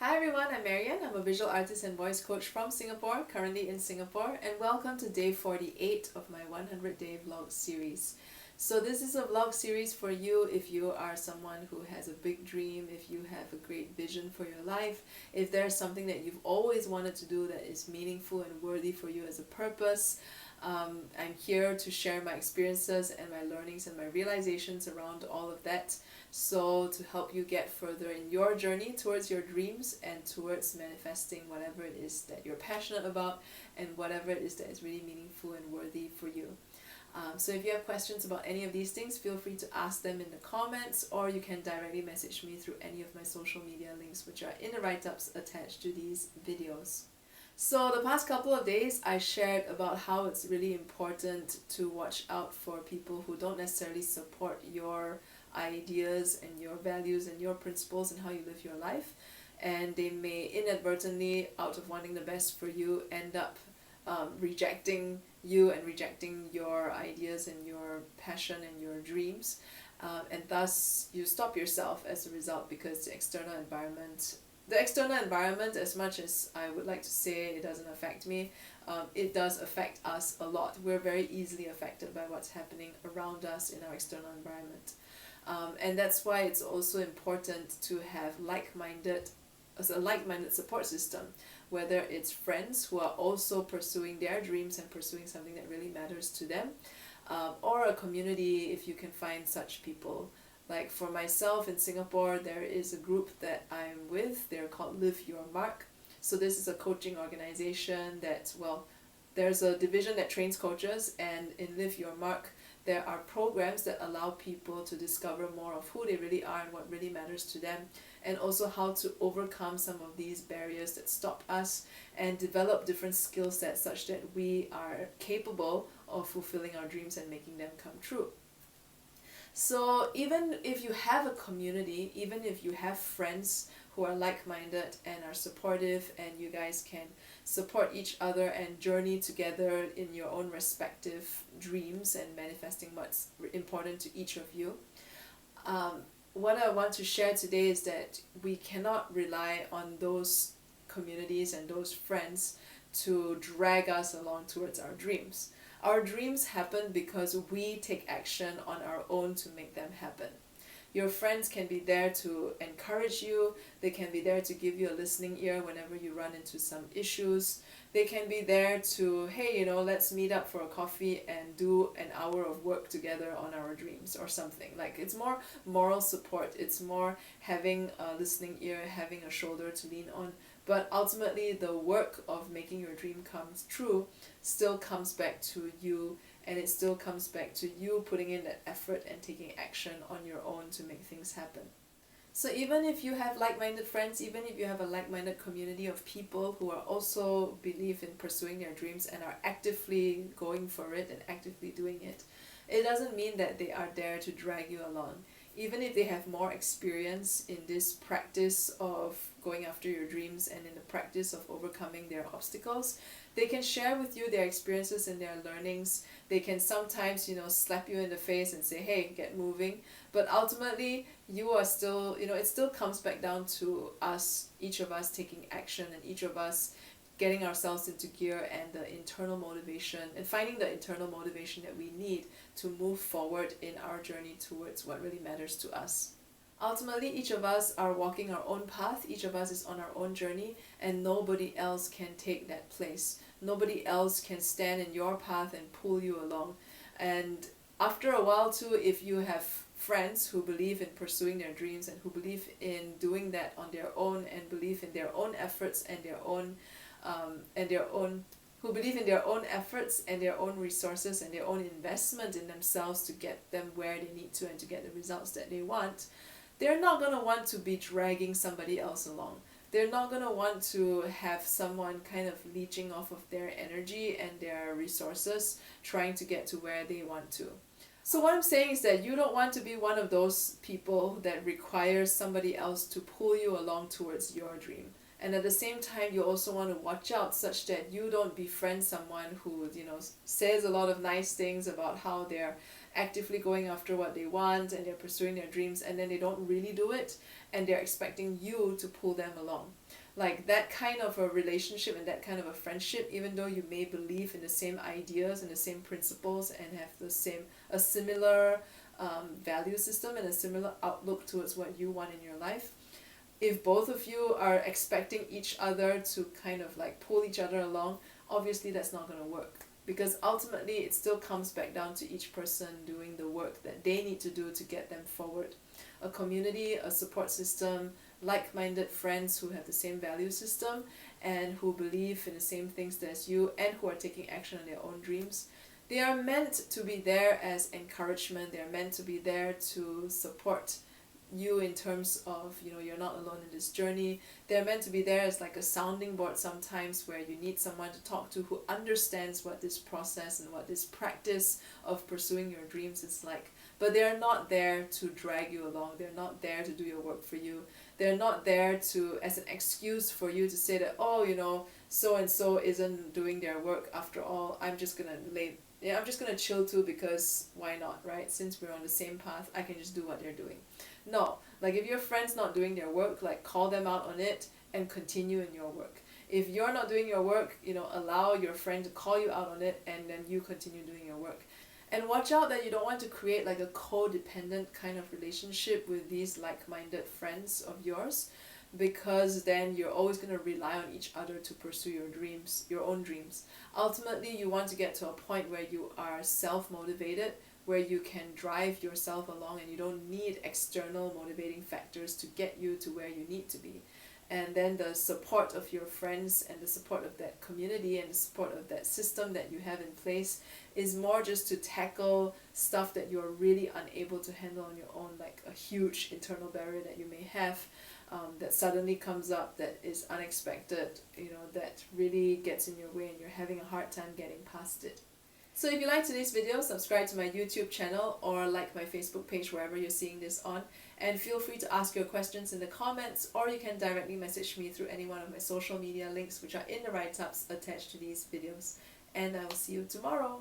Hi everyone, I'm MaryAnn. I'm a visual artist and voice coach from Singapore, currently in Singapore, and welcome to day 48 of my 100 day vlog series. So this is a vlog series for you if you are someone who has a big dream, if you have a great vision for your life, if there's something that you've always wanted to do that is meaningful and worthy for you as a purpose. I'm here to share my experiences and my learnings and my realizations around all of that. So to help you get further in your journey towards your dreams and towards manifesting whatever it is that you're passionate about and whatever it is that is really meaningful and worthy for you. So if you have questions about any of these things, feel free to ask them in the comments, or you can directly message me through any of my social media links which are in the write-ups attached to these videos. So the past couple of days I shared about how it's really important to watch out for people who don't necessarily support your ideas and your values and your principles and how you live your life, and they may inadvertently, out of wanting the best for you, end up rejecting you and rejecting your ideas and your passion and your dreams, and thus you stop yourself as a result because the external environment, as much as I would like to say it doesn't affect me, it does affect us a lot. We're very easily affected by what's happening around us in our external environment. And that's why it's also important to have a like-minded support system, whether it's friends who are also pursuing their dreams and pursuing something that really matters to them, or a community if you can find such people. Like for myself in Singapore, there is a group that I'm with. They're called Live Your Mark. So this is a coaching organization that, well, there's a division that trains coaches, and in Live Your Mark, there are programs that allow people to discover more of who they really are and what really matters to them, and also how to overcome some of these barriers that stop us and develop different skill sets such that we are capable of fulfilling our dreams and making them come true. So even if you have a community, even if you have friends who are like-minded and are supportive, and you guys can support each other and journey together in your own respective dreams and manifesting what's important to each of you, what I want to share today is that we cannot rely on those communities and those friends to drag us along towards our dreams. Our dreams happen because we take action on our own to make them happen. Your friends can be there to encourage you. They can be there to give you a listening ear whenever you run into some issues. They can be there to, hey, let's meet up for a coffee and do an hour of work together on our dreams or something. Like, it's more moral support. It's more having a listening ear, having a shoulder to lean on. But ultimately, the work of making your dream come true still comes back to you, and it still comes back to you putting in that effort and taking action on your own to make things happen. So even if you have like-minded friends, even if you have a like-minded community of people who are also believe in pursuing their dreams and are actively going for it and actively doing it, it doesn't mean that they are there to drag you along. Even if they have more experience in this practice of going after your dreams and in the practice of overcoming their obstacles, they can share with you their experiences and their learnings. They can sometimes, slap you in the face and say, hey, get moving. But ultimately, you are still, it still comes back down to us, each of us taking action, and each of us getting ourselves into gear and the internal motivation and finding the internal motivation that we need to move forward in our journey towards what really matters to us. Ultimately, each of us are walking our own path, each of us is on our own journey, and nobody else can take that place. Nobody else can stand in your path and pull you along. And after a while too, if you have friends who believe in pursuing their dreams and who believe in doing that on their own and believe in their own efforts and who believe in their own efforts and their own resources and their own investment in themselves to get them where they need to and to get the results that they want, they're not going to want to be dragging somebody else along. They're not going to want to have someone kind of leeching off of their energy and their resources trying to get to where they want to. So what I'm saying is that you don't want to be one of those people that requires somebody else to pull you along towards your dream. And at the same time, you also want to watch out such that you don't befriend someone who, says a lot of nice things about how they're actively going after what they want and they're pursuing their dreams, and then they don't really do it and they're expecting you to pull them along. Like that kind of a relationship and that kind of a friendship, even though you may believe in the same ideas and the same principles and have a similar value system and a similar outlook towards what you want in your life, if both of you are expecting each other to kind of like pull each other along, obviously that's not going to work, because ultimately it still comes back down to each person doing the work that they need to do to get them forward. A community, a support system, like-minded friends who have the same value system and who believe in the same things as you and who are taking action on their own dreams. They are meant to be there as encouragement. They are meant to be there to support you in terms of, you're not alone in this journey. They're meant to be there as like a sounding board sometimes, where you need someone to talk to who understands what this process and what this practice of pursuing your dreams is like. But they're not there to drag you along. They're not there to do your work for you. They're not there to as an excuse for you to say that, oh, so and so isn't doing their work after all. I'm just gonna chill too, because why not, right? Since we're on the same path, I can just do what they're doing. No, like if your friend's not doing their work, like call them out on it and continue in your work. If you're not doing your work, allow your friend to call you out on it and then you continue doing your work. And watch out that you don't want to create like a codependent kind of relationship with these like-minded friends of yours, because then you're always going to rely on each other to pursue your dreams, your own dreams. Ultimately, you want to get to a point where you are self-motivated, where you can drive yourself along and you don't need external motivating factors to get you to where you need to be. And then the support of your friends and the support of that community and the support of that system that you have in place is more just to tackle stuff that you're really unable to handle on your own, like a huge internal barrier that you may have, that suddenly comes up, that is unexpected, that really gets in your way and you're having a hard time getting past it. So if you like today's video, subscribe to my YouTube channel or like my Facebook page wherever you're seeing this on, and feel free to ask your questions in the comments, or you can directly message me through any one of my social media links which are in the write-ups attached to these videos. And I will see you tomorrow.